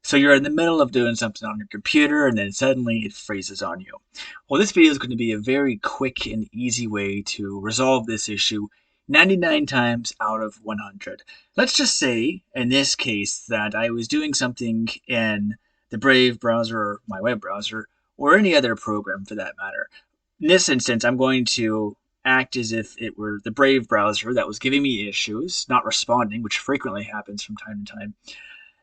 So you're in the middle of doing something on your computer and then suddenly it freezes on you. Well, this video is going to be a very quick and easy way to resolve this issue 99 times out of 100. Let's just say, in this case, that I was doing something in the Brave browser or my web browser or any other program for that matter. In this instance, I'm going to act as if it were the Brave browser that was giving me issues, not responding, which frequently happens from time to time.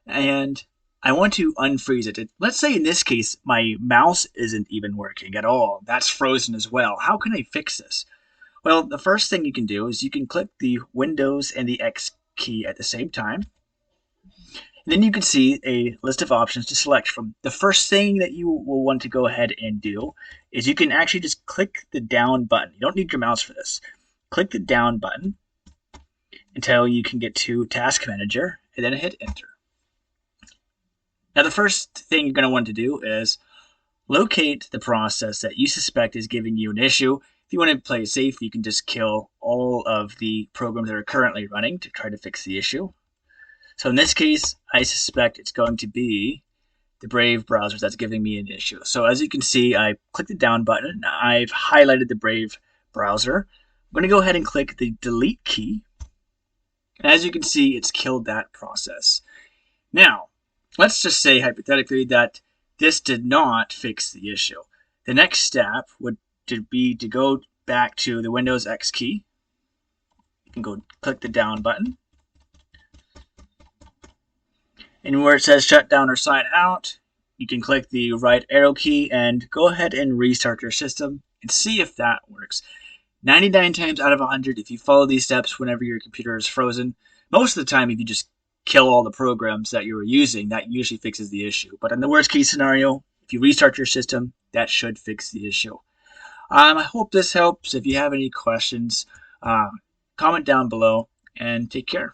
And I want to unfreeze it. Let's say in this case, my mouse isn't even working at all. That's frozen as well. How can I fix this? Well, the first thing you can do is you can click the Windows and the X key at the same time. And then you can see a list of options to select from. The first thing that you will want to go ahead and do is you can actually just click the down button. You don't need your mouse for this. Click the down button until you can get to Task Manager and then hit Enter. Now, the first thing you're going to want to do is locate the process that you suspect is giving you an issue. If you want to play it safe, you can just kill all of the programs that are currently running to try to fix the issue. So in this case, I suspect it's going to be the Brave browser that's giving me an issue. So as you can see, I clicked the down button. I've highlighted the Brave browser. I'm going to go ahead and click the delete key. And as you can see, it's killed that process. Now, let's just say hypothetically that this did not fix the issue. The next step would be to go back to the Windows X key. You can go click the down button. And where it says shut down or sign out, you can click the right arrow key and go ahead and restart your system and see if that works. 99 times out of 100, if you follow these steps whenever your computer is frozen, most of the time if you just kill all the programs that you were using, that usually fixes the issue. But in the worst case scenario, if you restart your system, that should fix the issue. I hope this helps. If you have any questions, comment down below and take care.